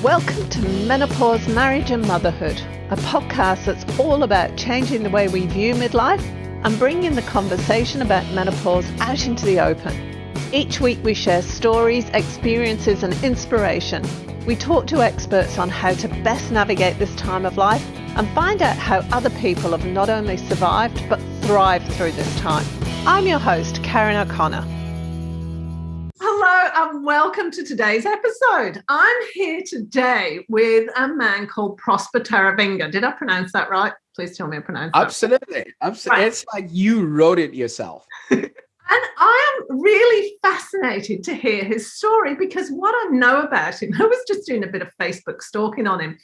Welcome to Menopause, Marriage and Motherhood, a podcast that's all about changing the way we view midlife and bringing the conversation about menopause out into the open. Each week we share stories, experiences and inspiration. We talk to experts on how to best navigate this time of life and find out how other people have not only survived but thrived through this time. I'm your host, Karen O'Connor. Hello and welcome to today's episode. I'm here today with a man called Prosper Taruvinga. Did I pronounce that right? Please tell me I pronounced that. Absolutely. Right. It's like you wrote it yourself. And I am really fascinated to hear his story because what I know about him, I was just doing a bit of Facebook stalking on him.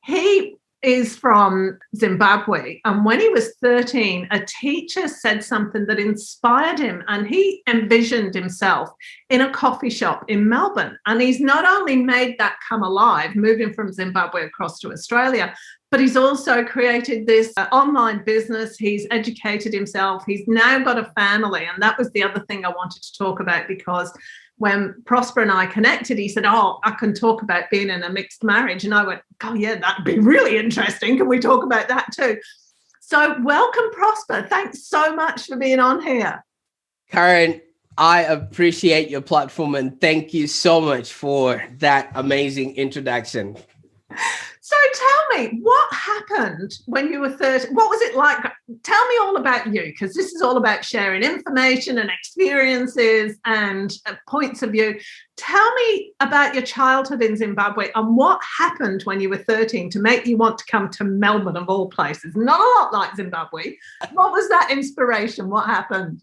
He is from Zimbabwe, and when he was 13, a teacher said something that inspired him, and he envisioned himself in a coffee shop in Melbourne. And he's not only made that come alive, moving from Zimbabwe across to Australia, but he's also created this online business. He's educated himself. He's now got a family, and that was the other thing I wanted to talk about, because when Prosper and I connected, he said, "Oh, I can talk about being in a mixed marriage." And I went, "Oh, yeah, that'd be really interesting. Can we talk about that too?" So welcome, Prosper. Thanks so much for being on here. Karen, I appreciate your platform and thank you so much for that amazing introduction. So tell me, what happened when you were 30? What was it like? Tell me all about you, because this is all about sharing information and experiences and points of view. Tell me about your childhood in Zimbabwe and what happened when you were 13 to make you want to come to Melbourne, of all places. Not a lot like Zimbabwe. What was that inspiration? What happened?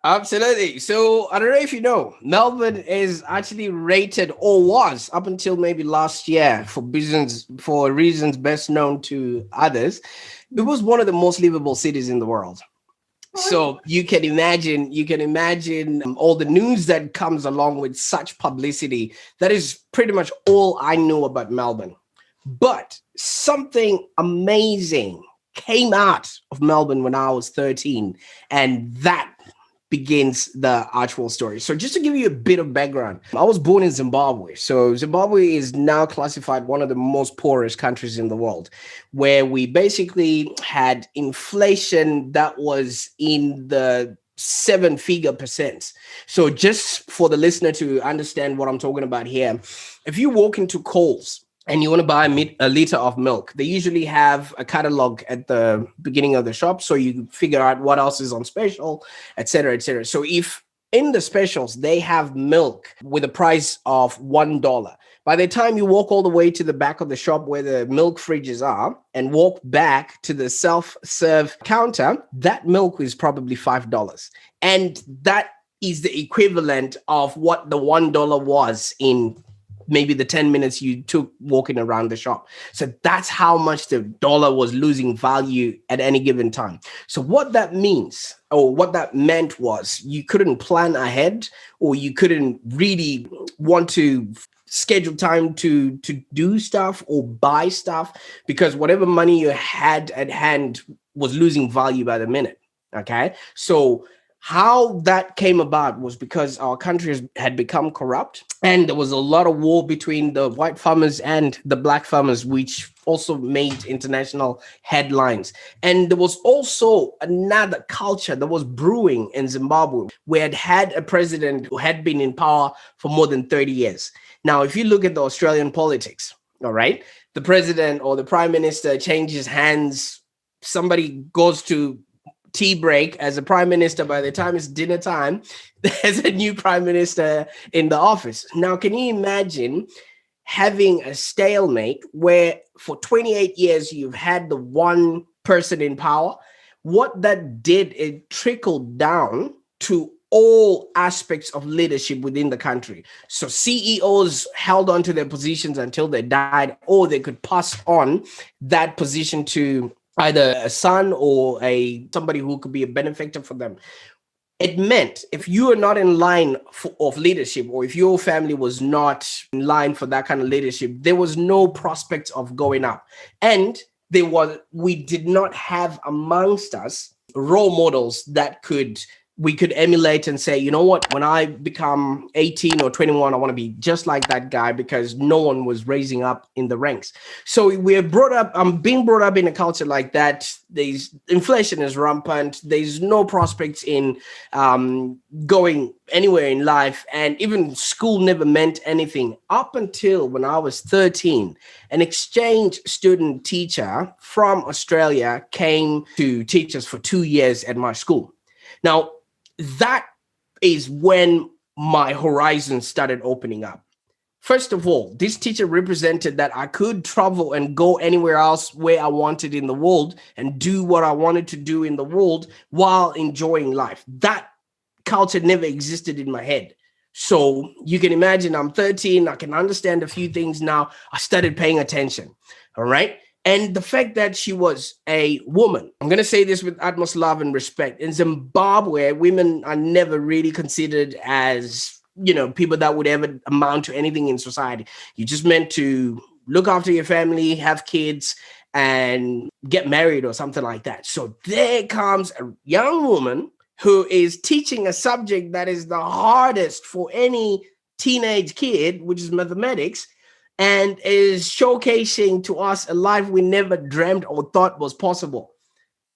Absolutely. So I don't know if you know, Melbourne is actually rated, or was up until maybe last year, for reasons best known to others, it was one of the most livable cities in the world. So you can imagine all the news that comes along with such publicity. That is pretty much all I know about Melbourne. But something amazing came out of Melbourne when I was 13, and that begins the actual story. So just to give you a bit of background, I was born in Zimbabwe. So Zimbabwe is now classified one of the most poorest countries in the world, where we basically had inflation that was in the 7-figure percent. So just for the listener to understand what I'm talking about here, if you walk into Coles and you want to buy a liter of milk, they usually have a catalog at the beginning of the shop, so you figure out what else is on special, et cetera, et cetera. So if in the specials, they have milk with a price of $1, by the time you walk all the way to the back of the shop where the milk fridges are and walk back to the self-serve counter, that milk is probably $5. And that is the equivalent of what the $1 was in maybe the 10 minutes you took walking around the shop. So that's how much the dollar was losing value at any given time. So what that means, or what that meant, was you couldn't plan ahead, or you couldn't really want to schedule time to do stuff or buy stuff, because whatever money you had at hand was losing value by the minute. Okay. So how that came about was because our country had become corrupt, and there was a lot of war between the white farmers and the black farmers, which also made international headlines. And there was also another culture that was brewing in Zimbabwe. We had a president who had been in power for more than 30 years. Now, if you look at the Australian politics, all right, the president or the prime minister changes hands, somebody goes to tea break as a prime minister, by the time it's dinner time, there's a new prime minister in the office. Now, can you imagine having a stalemate where for 28 years you've had the one person in power? What that did, it trickled down to all aspects of leadership within the country. So CEOs held on to their positions until they died, or they could pass on that position to either a son or somebody who could be a benefactor for them. It meant if you are not in line of leadership, or if your family was not in line for that kind of leadership, there was no prospect of going up. And we did not have amongst us role models that could we could emulate and say, you know what, when I become 18 or 21, I want to be just like that guy, because no one was raising up in the ranks. So we're brought up, I'm being brought up in a culture like that. There's inflation is rampant. There's no prospects in going anywhere in life. And even school never meant anything up until when I was 13. An exchange student teacher from Australia came to teach us for 2 years at my school. Now, that is when my horizons started opening up. First of all, this teacher represented that I could travel and go anywhere else where I wanted in the world and do what I wanted to do in the world while enjoying life. That culture never existed in my head. So you can imagine I'm 13. I can understand a few things now. I started paying attention. All right. And the fact that she was a woman, I'm going to say this with utmost love and respect. In Zimbabwe, women are never really considered as, people that would ever amount to anything in society. You're just meant to look after your family, have kids, and get married or something like that. So there comes a young woman who is teaching a subject that is the hardest for any teenage kid, which is mathematics, and is showcasing to us a life we never dreamt or thought was possible.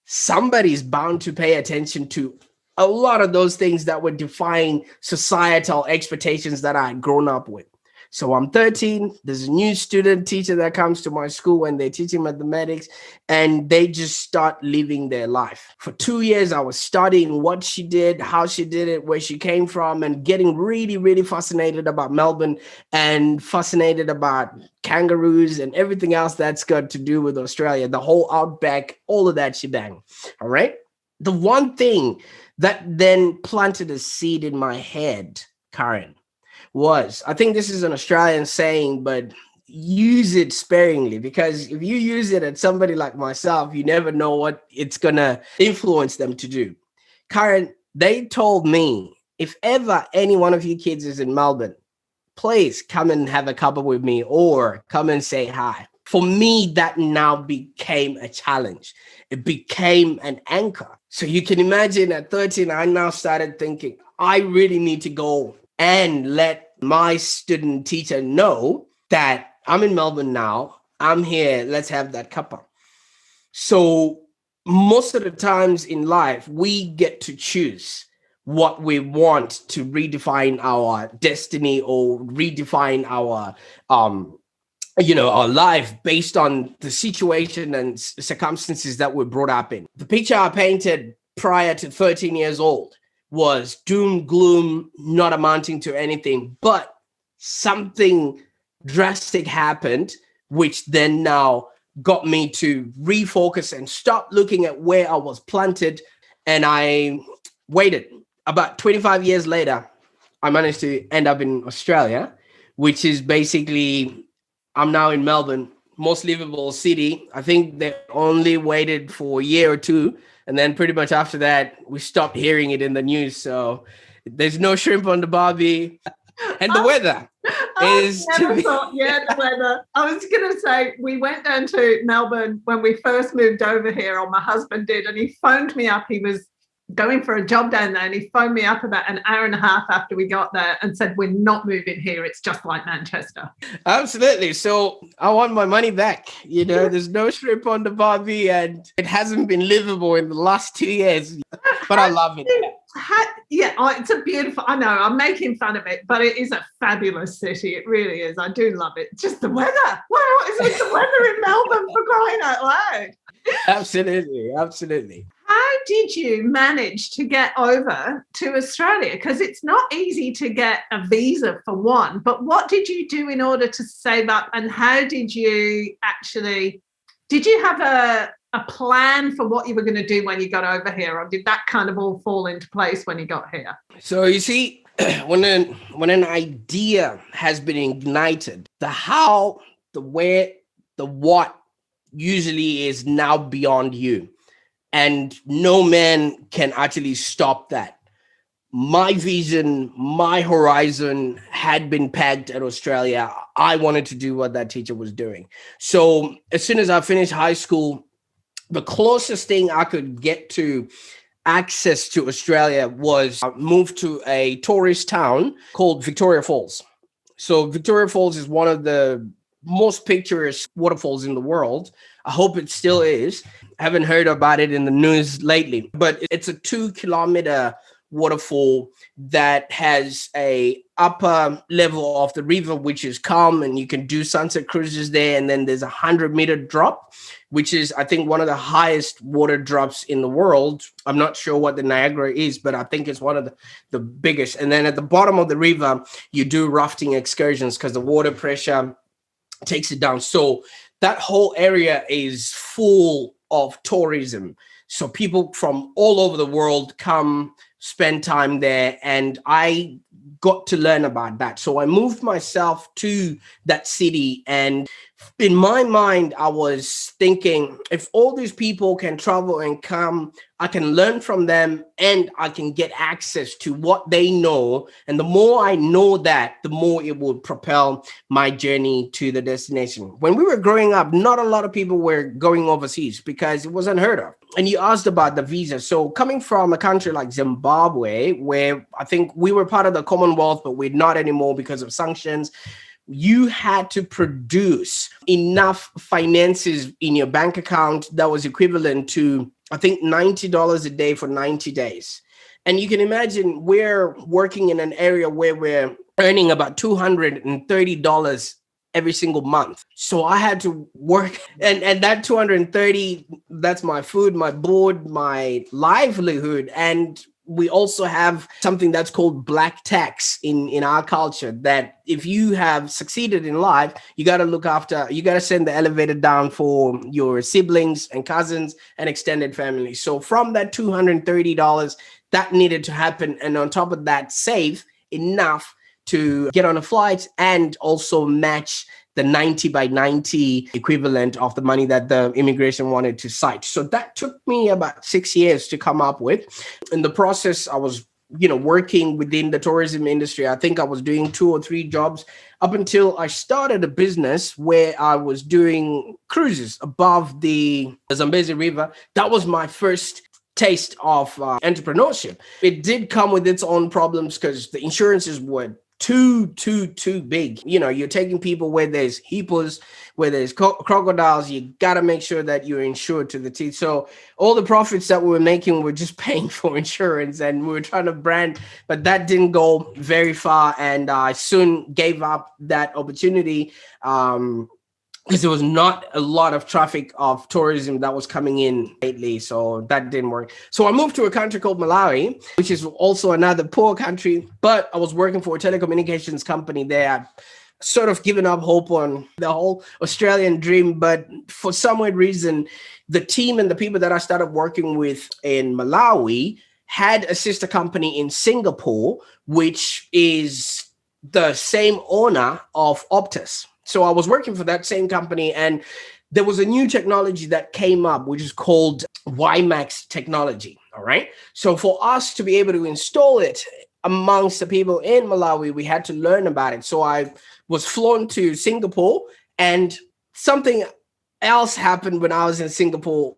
Somebody's bound to pay attention to a lot of those things that were defying societal expectations that I had grown up with. So I'm 13. There's a new student teacher that comes to my school when they're teaching mathematics, and they just start living their life. For 2 years, I was studying what she did, how she did it, where she came from, and getting really, really fascinated about Melbourne and fascinated about kangaroos and everything else that's got to do with Australia, the whole outback, all of that shebang. All right. The one thing that then planted a seed in my head, Karen, I think this is an Australian saying, but use it sparingly, because if you use it at somebody like myself, you never know what it's going to influence them to do. Karen, they told me, if ever any one of you kids is in Melbourne, please come and have a cuppa with me or come and say hi. For me, that now became a challenge. It became an anchor. So you can imagine at 13, I now started thinking, I really need to go and let my student teacher know that I'm in Melbourne now. I'm here. Let's have that cuppa. So most of the times in life, we get to choose what we want to redefine our destiny or redefine our our life based on the situation and circumstances that we're brought up in. The picture I painted prior to 13 years old was doom, gloom, not amounting to anything, but something drastic happened, which then now got me to refocus and stop looking at where I was planted. And I waited. About 25 years later, I managed to end up in Australia, which is basically, I'm now in Melbourne, most livable city. I think they only waited for a year or two. And then pretty much after that, we stopped hearing it in the news. So there's no shrimp on the barbie. And the weather is... the weather. I was going to say, we went down to Melbourne when we first moved over here, or my husband did, and he phoned me up. He was going for a job down there, and he phoned me up about an hour and a half after we got there and said, we're not moving here. It's just like Manchester. Absolutely. So I want my money back. There's no shrimp on the barbie, and it hasn't been livable in the last 2 years, but I love it. It's a beautiful, I know I'm making fun of it, but it is a fabulous city. It really is. I do love it. Just the weather. What is with the weather in Melbourne, for crying out loud? Absolutely. How did you manage to get over to Australia? Because it's not easy to get a visa, for one, but what did you do in order to save up, and how did you have a plan for what you were going to do when you got over here, or did that kind of all fall into place when you got here? So you see, when an idea has been ignited, the how, the where, the what usually is now beyond you. And no man can actually stop that. My vision, my horizon had been pegged at Australia. I wanted to do what that teacher was doing. So as soon as I finished high school, the closest thing I could get to access to Australia was moved to a tourist town called Victoria Falls. So Victoria Falls is one of the most picturesque waterfalls in the world. I hope it still is. I haven't heard about it in the news lately, but it's a 2 kilometer waterfall that has a upper level of the river, which is calm, and you can do sunset cruises there. And then there's a 100-meter drop, which is, I think, one of the highest water drops in the world. I'm not sure what the Niagara is, but I think it's one of the biggest. And then at the bottom of the river, you do rafting excursions because the water pressure takes it down. So that whole area is full of tourism. So people from all over the world come spend time there, and I got to learn about that. So I moved myself to that city, and in my mind, I was thinking, if all these people can travel and come, I can learn from them and I can get access to what they know. And the more I know that, the more it would propel my journey to the destination. When we were growing up, not a lot of people were going overseas because it was unheard of. And you asked about the visa. So coming from a country like Zimbabwe, where I think we were part of the Commonwealth, but we're not anymore because of sanctions, you had to produce enough finances in your bank account that was equivalent to, I think, $90 a day for 90 days. And you can imagine we're working in an area where we're earning about $230 every single month. So I had to work, and that 230, that's my food, my board, my livelihood. And we also have something that's called black tax in our culture, that if you have succeeded in life, you got to look after, you got to send the elevator down for your siblings and cousins and extended family. So from that $230, that needed to happen. And on top of that, save enough to get on a flight and also match the 90 by 90 equivalent of the money that the immigration wanted to cite. So that took me about 6 years to come up with. In the process, I was, working within the tourism industry. I think I was doing 2 or 3 jobs up until I started a business where I was doing cruises above the Zambezi River. That was my first taste of entrepreneurship. It did come with its own problems because the insurances were too big. You're taking people where there's hippos, where there's crocodiles. You got to make sure that you're insured to the teeth. So all the profits that we were making were just paying for insurance, and we were trying to brand, but that didn't go very far. And I soon gave up that opportunity because there was not a lot of traffic of tourism that was coming in lately. So that didn't work. So I moved to a country called Malawi, which is also another poor country, but I was working for a telecommunications company there. I'd sort of given up hope on the whole Australian dream, but for some weird reason, the team and the people that I started working with in Malawi had a sister company in Singapore, which is the same owner of Optus. So I was working for that same company, and there was a new technology that came up, which is called WiMAX technology. All right. So for us to be able to install it amongst the people in Malawi, we had to learn about it. So I was flown to Singapore, and something else happened when I was in Singapore.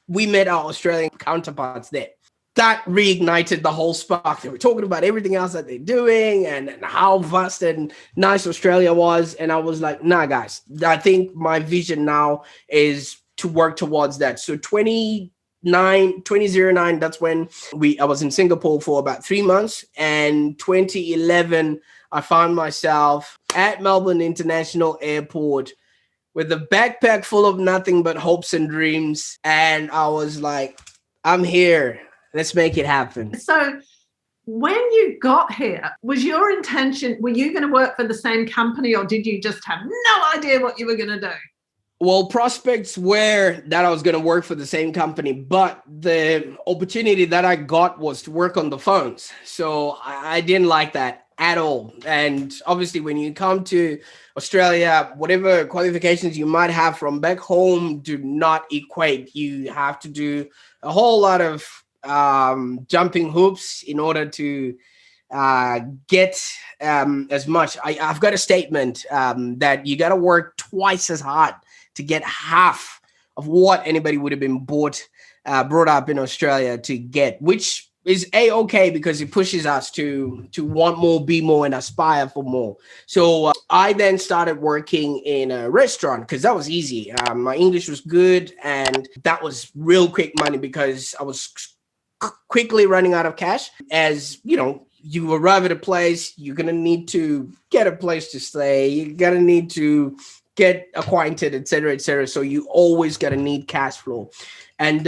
We met our Australian counterparts there. That reignited the whole spark. They were talking about everything else that they're doing and how vast and nice Australia was. And I was like, nah, guys, I think my vision now is to work towards that. So 2009, that's when I was in Singapore for about 3 months. And 2011, I found myself at Melbourne International Airport with a backpack full of nothing but hopes and dreams. And I was like, I'm here. Let's make it happen. So when you got here, was your intention, were you going to work for the same company, or did you just have no idea what you were going to do? Well, prospects were that I was going to work for the same company, but the opportunity that I got was to work on the phones. So I didn't like that at all. And obviously, when you come to Australia, whatever qualifications you might have from back home do not equate. You have to do a whole lot of jumping hoops in order to get as much. I've got a statement that you got to work twice as hard to get half of what anybody would have been bought brought up in Australia to get, which is a-okay because it pushes us to want more, be more, and aspire for more. So I then started working in a restaurant because that was easy. My English was good, and that was real quick money because I was quickly running out of cash. As you know, you arrive at a place, you're gonna need to get a place to stay, you're gonna need to get acquainted, etc., etc. So you always gotta need cash flow. And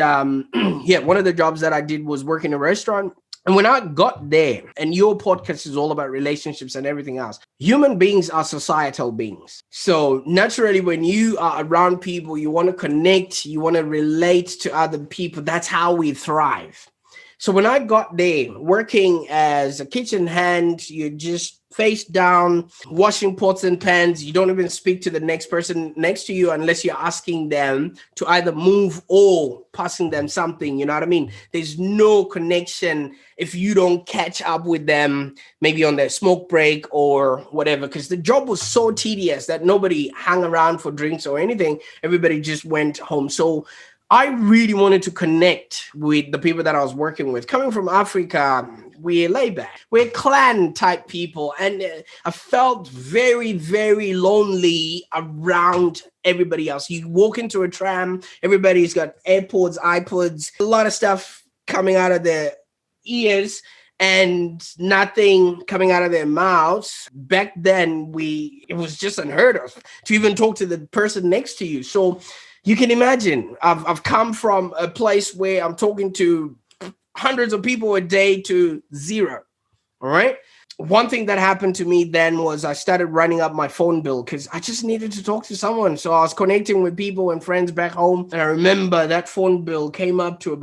yeah, one of the jobs that I did was work in a restaurant. And when I got there, and your podcast is all about relationships and everything else, human beings are societal beings. So naturally, when you are around people, you want to connect, you want to relate to other people. That's how we thrive. So when I got there, working as a kitchen hand, you're just face down, washing pots and pans. You don't even speak to the next person next to you unless you're asking them to either move or passing them something. You know what I mean? There's no connection if you don't catch up with them, maybe on their smoke break or whatever, because the job was so tedious that nobody hung around for drinks or anything. Everybody just went home. So I really wanted to connect with the people that I was working with. Coming from Africa, we're laid back. We're clan type people. And I felt very, very lonely around everybody else. You walk into a tram, everybody's got AirPods, iPods, a lot of stuff coming out of their ears and nothing coming out of their mouths. Back then, it was just unheard of to even talk to the person next to you. So you can imagine, I've come from a place where I'm talking to hundreds of people a day to zero. All right. One thing that happened to me then was I started running up my phone bill because I just needed to talk to someone. So I was connecting with people and friends back home. And I remember that phone bill came up to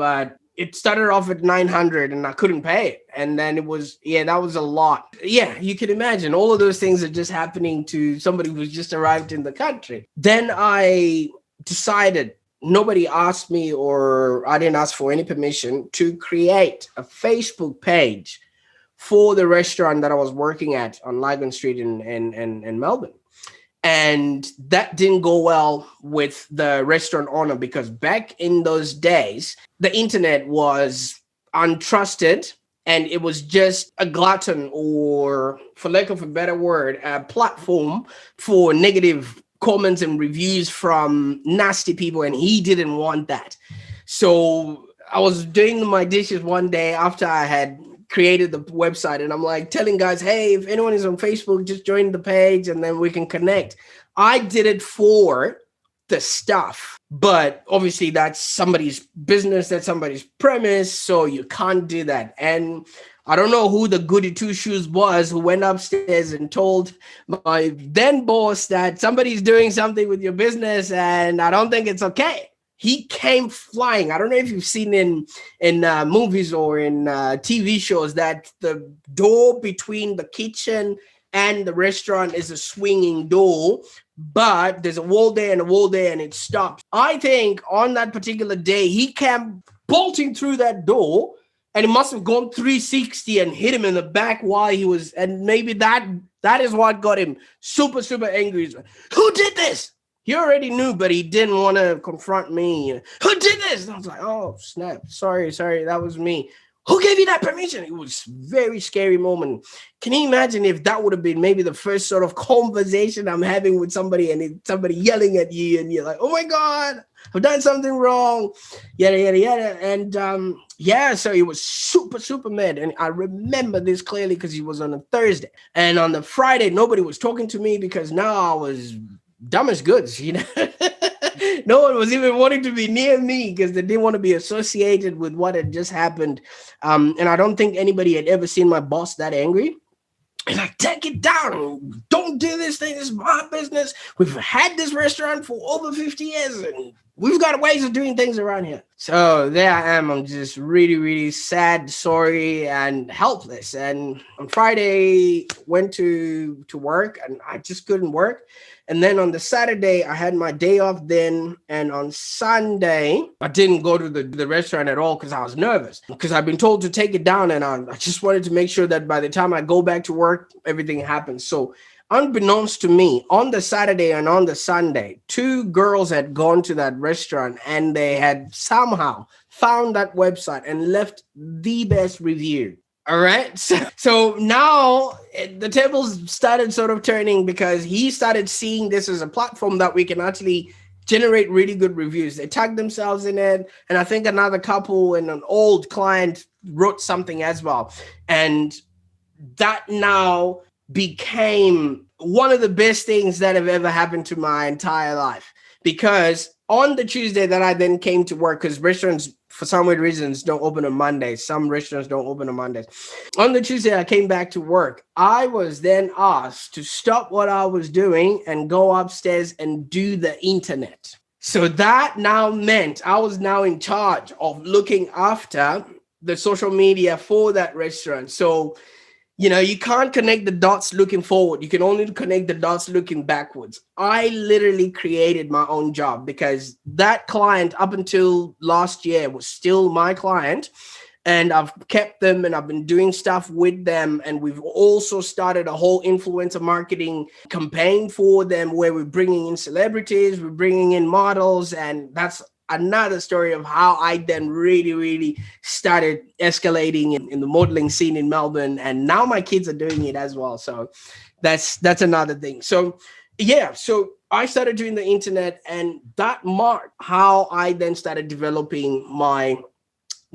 it started off at 900 and I couldn't pay it. And then that was a lot. Yeah, you can imagine all of those things are just happening to somebody who's just arrived in the country. Then I decided, nobody asked me or I didn't ask for any permission to create a Facebook page for the restaurant that I was working at on Lygon Street in Melbourne. And that didn't go well with the restaurant owner because back in those days, the internet was untrusted and it was just a glutton, or for lack of a better word, a platform for negative comments and reviews from nasty people, and he didn't want that. So I was doing my dishes one day after I had created the website, and I'm like telling guys, hey, if anyone is on Facebook, just join the page and then we can connect. I did it for the stuff, but obviously that's somebody's business, that's somebody's premise, so you can't do that. And I don't know who the goody two shoes was who went upstairs and told my then boss that somebody's doing something with your business and I don't think it's okay. He came flying. I don't know if you've seen in movies or in TV shows that the door between the kitchen and the restaurant is a swinging door, but there's a wall there and a wall there and it stops. I think on that particular day, he came bolting through that door, and it must have gone 360 and hit him in the back while he was, and maybe that is what got him super, super angry. He's like, who did this? He already knew, but he didn't want to confront me. Who did this? And I was like, oh, snap. Sorry, that was me. Who gave you that permission? It was a very scary moment. Can you imagine if that would have been maybe the first sort of conversation I'm having with somebody and somebody yelling at you and you're like, oh my God, I've done something wrong, yada, yada, yada. And so it was super, super mad. And I remember this clearly because it was on a Thursday. And on the Friday, nobody was talking to me because now I was dumb as goods, you know. No one was even wanting to be near me because they didn't want to be associated with what had just happened. And I don't think anybody had ever seen my boss that angry. He's like, take it down. Don't do this thing. This is my business. We've had this restaurant for over 50 years and we've got ways of doing things around here. So there I am. I'm just really, really sad, sorry, and helpless. And on Friday, went to work and I just couldn't work. And then on the Saturday, I had my day off then. And on Sunday, I didn't go to the restaurant at all because I was nervous. Because I've been told to take it down. And I just wanted to make sure that by the time I go back to work, everything happens. So unbeknownst to me, on the Saturday and on the Sunday, two girls had gone to that restaurant and they had somehow found that website and left the best review. All right. So now the tables started sort of turning because he started seeing this as a platform that we can actually generate really good reviews. They tagged themselves in it. And I think another couple and an old client wrote something as well. And that now became one of the best things that have ever happened to my entire life. Because on the Tuesday that I then came to work, because restaurants, for some weird reasons, don't open on Mondays. Some restaurants don't open on Mondays. On the Tuesday I came back to work, I was then asked to stop what I was doing and go upstairs and do the internet. So that now meant I was now in charge of looking after the social media for that restaurant. So you can't connect the dots looking forward. You can only connect the dots looking backwards. I literally created my own job because that client up until last year was still my client. And I've kept them and I've been doing stuff with them. And we've also started a whole influencer marketing campaign for them where we're bringing in celebrities, we're bringing in models, and that's another story of how I then really, really started escalating in the modeling scene in Melbourne. And now my kids are doing it as well. So that's another thing. So yeah, so I started doing the internet and that marked how I then started developing my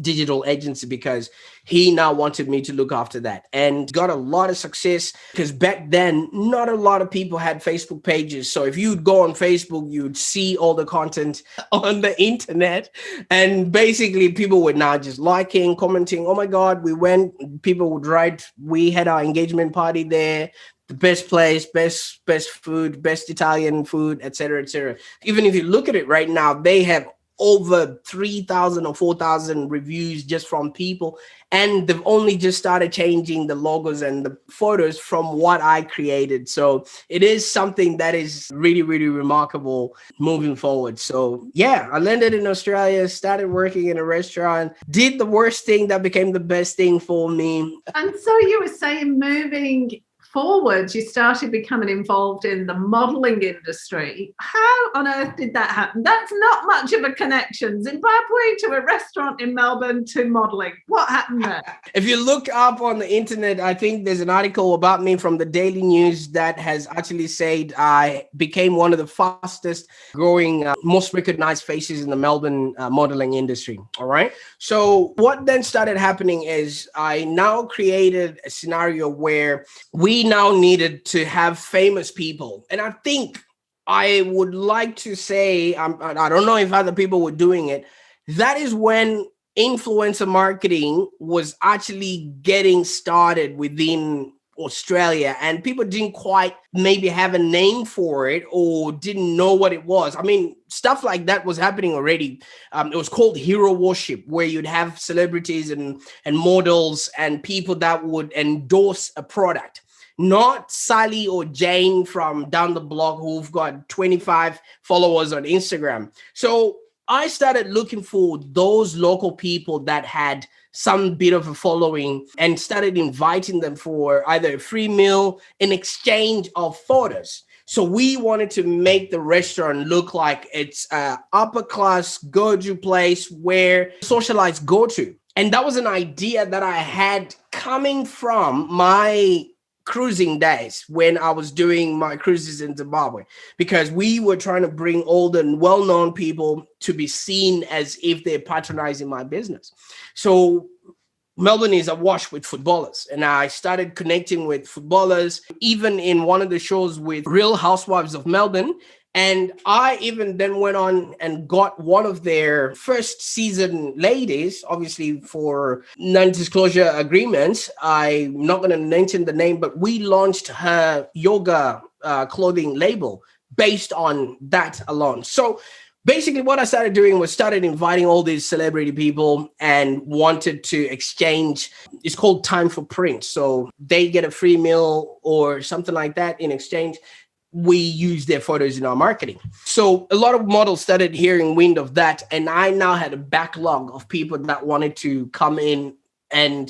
digital agency because he now wanted me to look after that and got a lot of success because back then not a lot of people had Facebook pages. So if you'd go on Facebook, you'd see all the content on the internet and basically people were now just liking, commenting, oh my God, we went, people would write, we had our engagement party there, the best place, best food, best Italian food, etc., etc. Even if you look at it right now, they have over 3,000 or 4,000 reviews just from people. And they've only just started changing the logos and the photos from what I created. So it is something that is really, really remarkable moving forward. So yeah, I landed in Australia, started working in a restaurant, did the worst thing that became the best thing for me. And so you were saying moving forward, you started becoming involved in the modeling industry. How on earth did that happen? That's not much of a connection. Zimbabwe to a restaurant in Melbourne to modeling. What happened there? If you look up on the internet, I think there's an article about me from the Daily News that has actually said I became one of the fastest growing, most recognized faces in the Melbourne modeling industry. All right. So what then started happening is I now created a scenario where we now needed to have famous people. And I think I would like to say, I don't know if other people were doing it. That is when influencer marketing was actually getting started within Australia, and people didn't quite maybe have a name for it or didn't know what it was. I mean, stuff like that was happening already. It was called hero worship, where you'd have celebrities and models and people that would endorse a product. Not Sally or Jane from down the block who've got 25 followers on Instagram. So I started looking for those local people that had some bit of a following and started inviting them for either a free meal in exchange of photos. So we wanted to make the restaurant look like it's an upper class go-to place where socialites go to. And that was an idea that I had coming from my cruising days when I was doing my cruises in Zimbabwe, because we were trying to bring older and well-known people to be seen as if they're patronizing my business. So Melbourne is awash with footballers, and I started connecting with footballers, even in one of the shows with Real Housewives of Melbourne. And I even then went on and got one of their first season ladies, obviously for non-disclosure agreements. I'm not going to mention the name, but we launched her yoga clothing label based on that alone. So basically what I started doing was started inviting all these celebrity people and wanted to exchange. It's called time for print. So they get a free meal or something like that in exchange. We use their photos in our marketing. So a lot of models started hearing wind of that. And I now had a backlog of people that wanted to come in and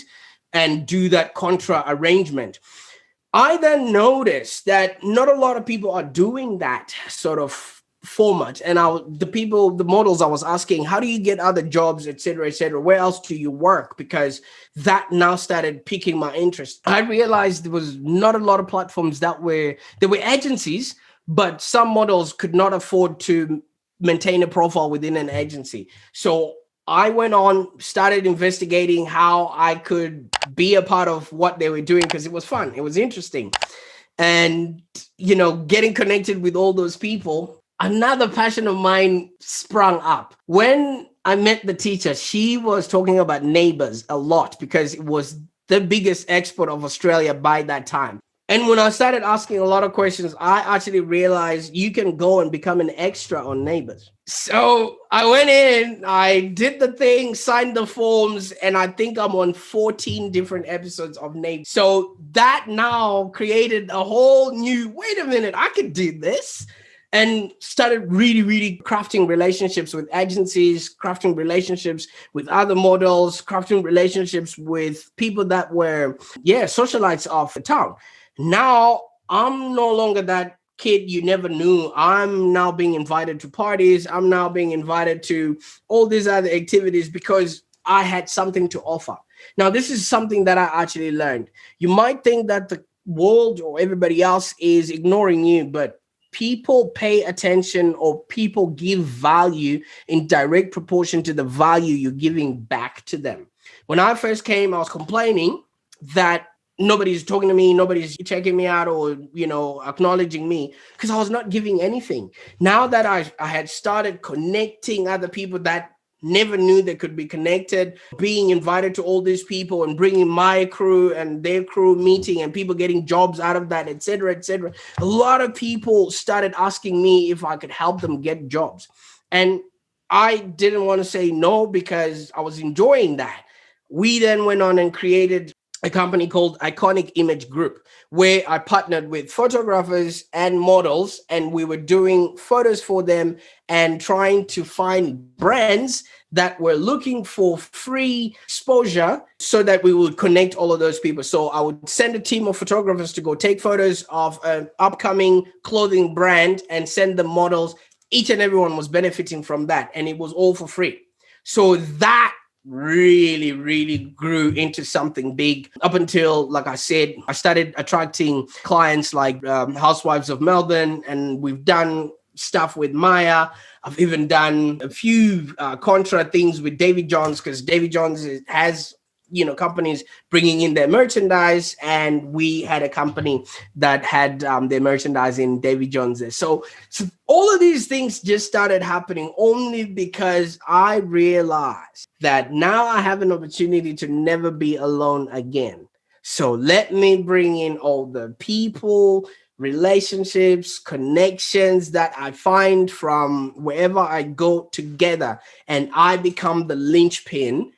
do that contra arrangement. I then noticed that not a lot of people are doing that sort of format. And the models I was asking, how do you get other jobs, et cetera, et cetera? Where else do you work? Because that now started piquing my interest. I realized there was not a lot of platforms there were agencies, but some models could not afford to maintain a profile within an agency. So I went on, started investigating how I could be a part of what they were doing because it was fun. It was interesting. And, getting connected with all those people, another passion of mine sprung up. When I met the teacher, she was talking about Neighbours a lot because it was the biggest export of Australia by that time. And when I started asking a lot of questions, I actually realized you can go and become an extra on Neighbours. So I went in, I did the thing, signed the forms, and I think I'm on 14 different episodes of Neighbours. So that now created a whole new, wait a minute, I could do this. And started really, really crafting relationships with agencies, crafting relationships with other models, crafting relationships with people that were, socialites of the town. Now, I'm no longer that kid you never knew. I'm now being invited to parties. I'm now being invited to all these other activities because I had something to offer. Now, this is something that I actually learned. You might think that the world or everybody else is ignoring you, but people pay attention or people give value in direct proportion to the value you're giving back to them. When I first came, I was complaining that nobody's talking to me, nobody's checking me out or, acknowledging me because I was not giving anything. Now that I had started connecting other people that never knew they could be connected, being invited to all these people and bringing my crew and their crew meeting and people getting jobs out of that, et cetera, et cetera. A lot of people started asking me if I could help them get jobs. And I didn't want to say no because I was enjoying that. We then went on and created a company called Iconic Image Group, where I partnered with photographers and models, and we were doing photos for them and trying to find brands that were looking for free exposure so that we would connect all of those people. So I would send a team of photographers to go take photos of an upcoming clothing brand and send them models. Each and everyone was benefiting from that, and it was all for free. So that really, really grew into something big up until, like I said, I started attracting clients like Housewives of Melbourne, and we've done stuff with Maya. I've even done a few contra things with David Johns because David Johns has companies bringing in their merchandise, and we had a company that had their merchandise in Davy Jones. So all of these things just started happening only because I realized that now I have an opportunity to never be alone again. So let me bring in all the people, relationships, connections that I find from wherever I go together, and I become the linchpin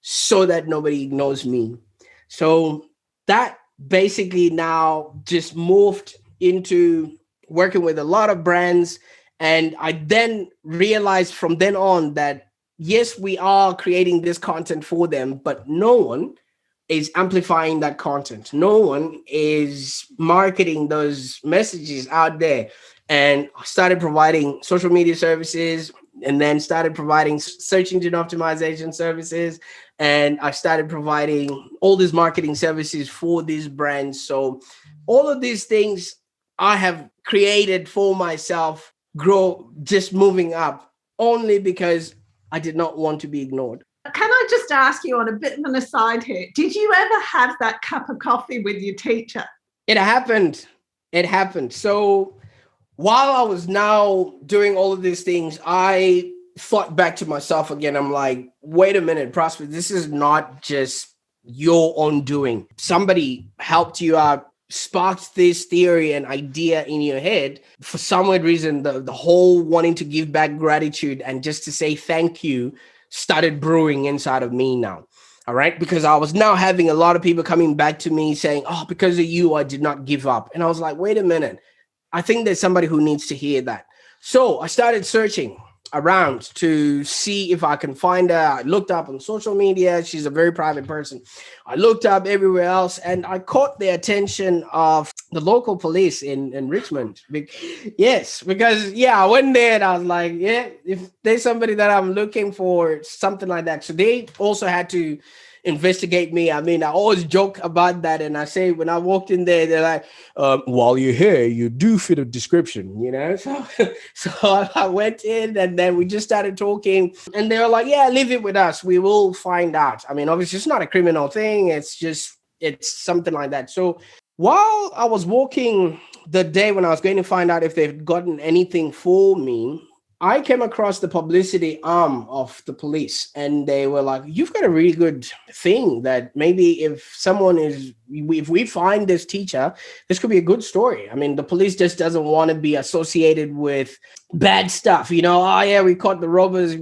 so that nobody ignores me. So that basically now just moved into working with a lot of brands. And I then realized from then on that, yes, we are creating this content for them, but no one is amplifying that content. No one is marketing those messages out there. And I started providing social media services, and then started providing search engine optimization services. And I started providing all these marketing services for these brands. So all of these things I have created for myself, grow, just moving up only because I did not want to be ignored. Can I just ask you on a bit of an aside here? Did you ever have that cup of coffee with your teacher? It happened. It happened. So while I was now doing all of these things, I thought back to myself again. I'm like, wait a minute, Prosper, this is not just your own doing. Somebody helped you out, sparked this theory and idea in your head. For some weird reason, the whole wanting to give back gratitude and just to say thank you started brewing inside of me now. All right. Because I was now having a lot of people coming back to me saying, oh, because of you, I did not give up. And I was like, wait a minute. I think there's somebody who needs to hear that. So I started searching. around to see if I can find her. I looked up on social media. She's a very private person. I looked up everywhere else, and I caught the attention of the local police in Richmond. Yes, because I went there and I was like, yeah, if there's somebody that I'm looking for, something like that. So they also had to investigate me. I mean, I always joke about that, and I say when I walked in there, they're like, while you're here, you do fit a description, So, so I went in, and then we just started talking, and they were like, yeah, leave it with us. We will find out. I mean, obviously, it's not a criminal thing. It's something like that. So while I was walking the day when I was going to find out if they've gotten anything for me, I came across the publicity arm of the police, and they were like, you've got a really good thing that maybe if we find this teacher, this could be a good story. I mean, the police just doesn't want to be associated with bad stuff. Oh yeah, we caught the robbers,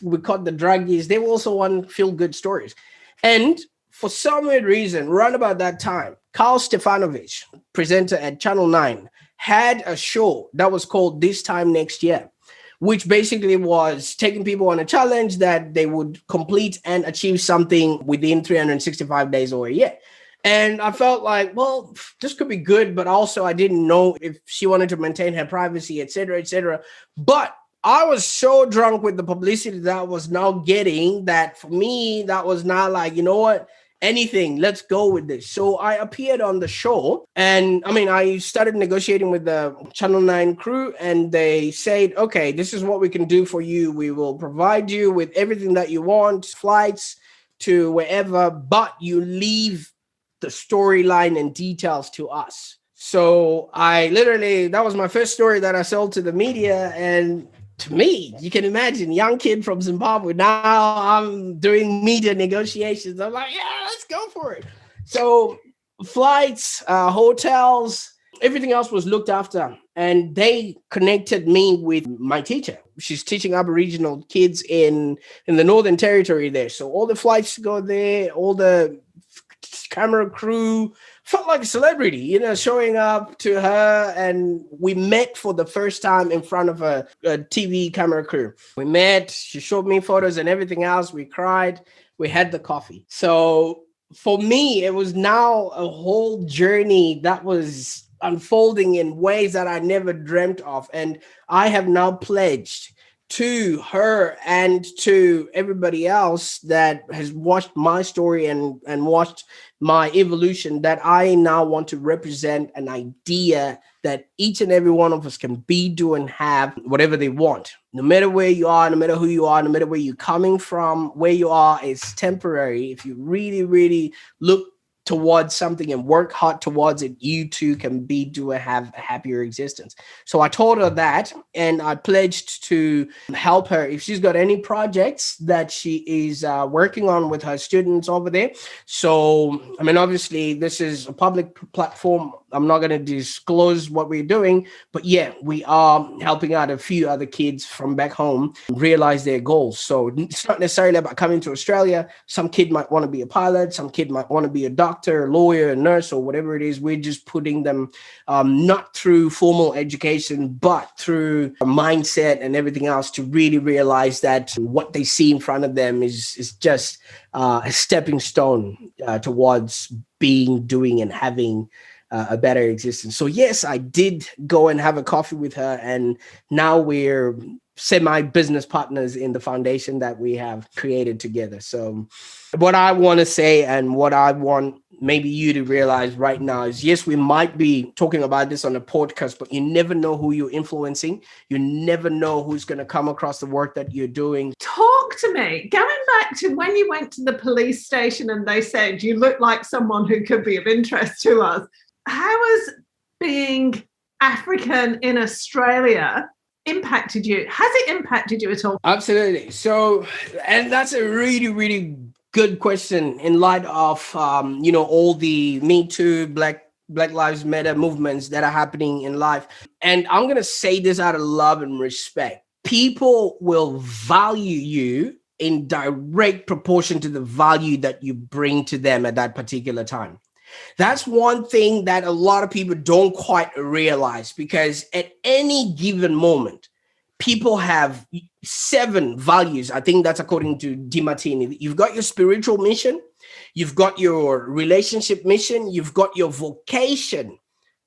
we caught the druggies. They also want feel-good stories. And for some weird reason, right about that time, Carl Stefanovich, presenter at Channel 9, had a show that was called This Time Next Year, which basically was taking people on a challenge that they would complete and achieve something within 365 days or a year. And I felt like, well, this could be good, but also I didn't know if she wanted to maintain her privacy, et cetera, et cetera. But I was so drunk with the publicity that I was now getting that for me, that was not like, you know what? Anything, let's go with this. So I appeared on the show, and I mean, I started negotiating with the Channel 9 crew, and they said, okay, this is what we can do for you. We will provide you with everything that you want, flights to wherever, but you leave the storyline and details to us. So that was my first story that I sold to the media. And to me, you can imagine, young kid from Zimbabwe. Now I'm doing media negotiations. I'm like, yeah, let's go for it. So flights, hotels, everything else was looked after. And they connected me with my teacher. She's teaching Aboriginal kids in the Northern Territory there. So all the flights to go there, all the camera crew, felt like a celebrity, showing up to her. And we met for the first time in front of a TV camera crew. We met, she showed me photos and everything else. We cried, we had the coffee. So for me, it was now a whole journey that was unfolding in ways that I never dreamt of. And I have now pledged to her and to everybody else that has watched my story and watched my evolution, that I now want to represent an idea that each and every one of us can be, do, and have whatever they want. No matter where you are, no matter who you are, no matter where you're coming from, where you are is temporary. If you really, really look towards something and work hard towards it, you too can be, do, and have a happier existence. So I told her that, and I pledged to help her if she's got any projects that she is working on with her students over there. So, I mean, obviously this is a public platform. I'm not going to disclose what we're doing, but yeah, we are helping out a few other kids from back home realize their goals. So it's not necessarily about coming to Australia. Some kid might want to be a pilot. Some kid might want to be a doctor, a lawyer, a nurse, or whatever it is. We're just putting them not through formal education, but through a mindset and everything else to really realize that what they see in front of them is just a stepping stone towards being, doing, and having a better existence. So yes, I did go and have a coffee with her, and now we're semi-business partners in the foundation that we have created together. So what I want to say, and what I want maybe you to realize right now, is yes, we might be talking about this on a podcast, but you never know who you're influencing. You never know who's going to come across the work that you're doing. Talk to me. Going back to when you went to the police station and they said you look like someone who could be of interest to us. How has being African in Australia impacted you? Has it impacted you at all? Absolutely. So, and that's a really, really good question in light of, all the Me Too, Black Lives Matter movements that are happening in life. And I'm going to say this out of love and respect. People will value you in direct proportion to the value that you bring to them at that particular time. That's one thing that a lot of people don't quite realize, because at any given moment, people have 7 values. I think that's according to DiMartini. You've got your spiritual mission, you've got your relationship mission, you've got your vocation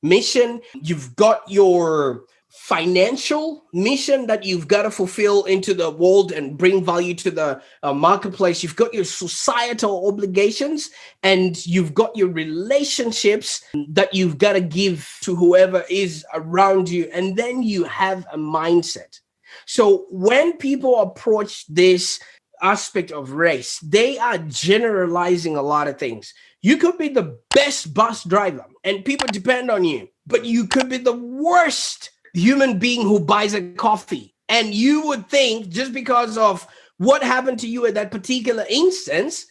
mission, you've got your financial mission that you've got to fulfill into the world and bring value to the marketplace. You've got your societal obligations, and you've got your relationships that you've got to give to whoever is around you. And then you have a mindset. So when people approach this aspect of race, they are generalizing a lot of things. You could be the best bus driver and people depend on you, but you could be the worst human being who buys a coffee. And you would think just because of what happened to you at that particular instance,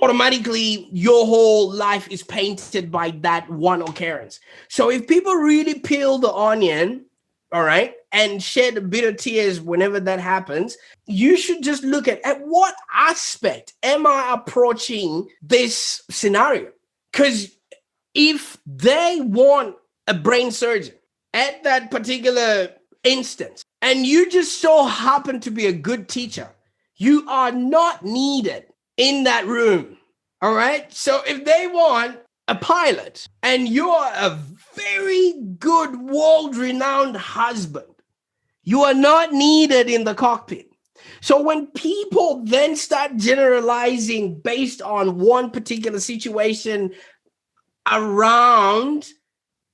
automatically your whole life is painted by that one occurrence. So if people really peel the onion, all right, and shed a bit of tears whenever that happens, you should just look at what aspect am I approaching this scenario? Because if they want a brain surgeon at that particular instance, and you just so happen to be a good teacher, you are not needed in that room. All right. So if they want a pilot and you're a very good world-renowned husband, you are not needed in the cockpit. So when people then start generalizing based on one particular situation around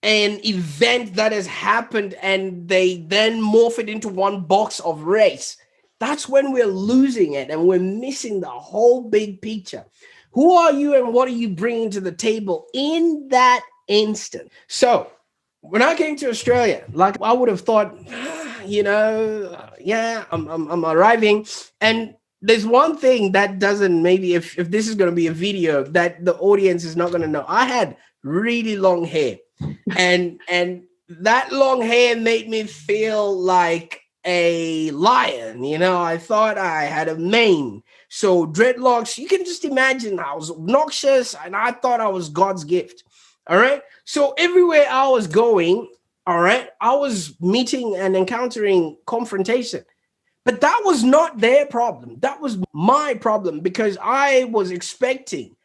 an event that has happened, and they then morph it into one box of race, that's when we're losing it and we're missing the whole big picture. Who are you and what are you bringing to the table in that instant? So when I came to Australia, like I would have thought, I'm arriving. And there's one thing that doesn't, maybe if this is going to be a video that the audience is not going to know. I had really long hair, and that long hair made me feel like a lion. I thought I had a mane. So dreadlocks, you can just imagine I was obnoxious and I thought I was God's gift. All right. So everywhere I was going, all right, I was meeting and encountering confrontation. But that was not their problem. That was my problem, because I was expecting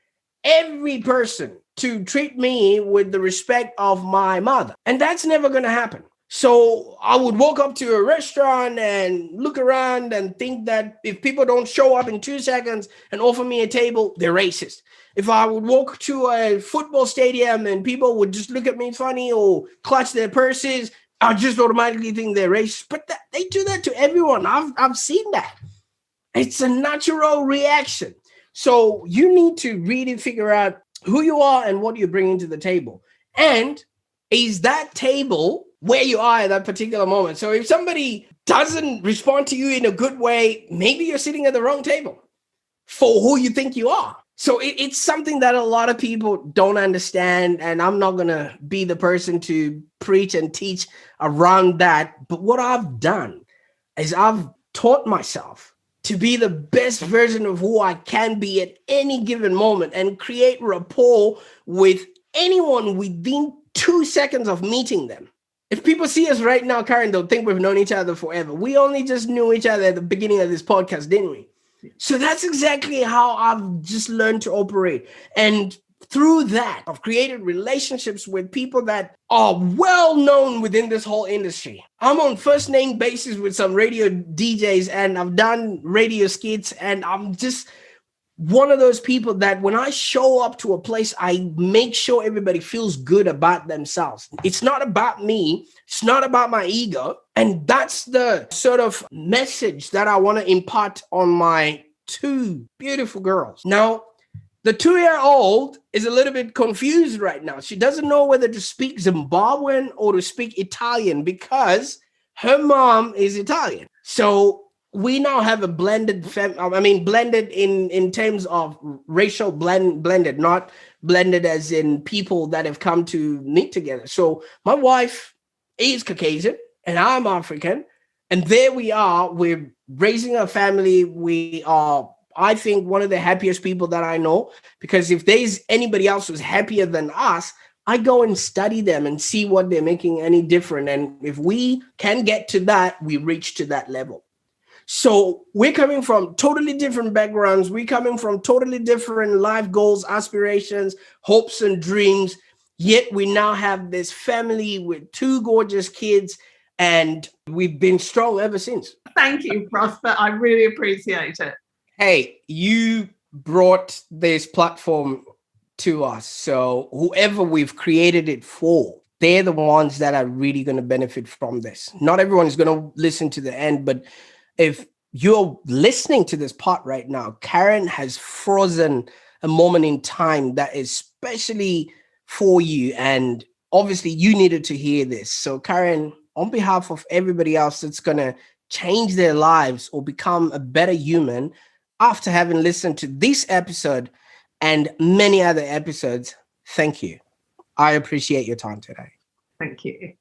every person to treat me with the respect of my mother. And that's never going to happen. So I would walk up to a restaurant and look around and think that if people don't show up in 2 seconds and offer me a table, they're racist. If I would walk to a football stadium and people would just look at me funny or clutch their purses, I just automatically think they're racist. But they do that to everyone. I've seen that. It's a natural reaction. So you need to really figure out who you are and what you're bringing to the table. And is that table where you are at that particular moment? So if somebody doesn't respond to you in a good way, maybe you're sitting at the wrong table for who you think you are. So it's something that a lot of people don't understand, and I'm not going to be the person to preach and teach around that. But what I've done is I've taught myself to be the best version of who I can be at any given moment and create rapport with anyone within 2 seconds of meeting them. If people see us right now, Karen, they'll think we've known each other forever. We only just knew each other at the beginning of this podcast, didn't we? So that's exactly how I've just learned to operate. And through that, I've created relationships with people that are well known within this whole industry. I'm on first name basis with some radio DJs, and I've done radio skits, and I'm just one of those people that when I show up to a place, I make sure everybody feels good about themselves. It's not about me. It's not about my ego. And that's the sort of message that I want to impart on my 2 beautiful girls. Now, the 2-year-old is a little bit confused right now. She doesn't know whether to speak Zimbabwean or to speak Italian because her mom is Italian. So we now have a blended, blended in terms of racial blended, not blended as in people that have come to meet together. So my wife is Caucasian and I'm African. And there we are, we're raising a family. We are, I think, one of the happiest people that I know, because if there's anybody else who's happier than us, I go and study them and see what they're making any different. And if we can get to that, we reach to that level. So we're coming from totally different backgrounds. We're coming from totally different life goals, aspirations, hopes, and dreams. Yet we now have this family with 2 gorgeous kids, and we've been strong ever since. Thank you, Prosper. I really appreciate it. Hey, you brought this platform to us. So whoever we've created it for, they're the ones that are really going to benefit from this. Not everyone is going to listen to the end, but if you're listening to this part right now, Karen has frozen a moment in time that is specially for you. And obviously you needed to hear this. So Karen, on behalf of everybody else that's going to change their lives or become a better human after having listened to this episode and many other episodes, thank you. I appreciate your time today. Thank you.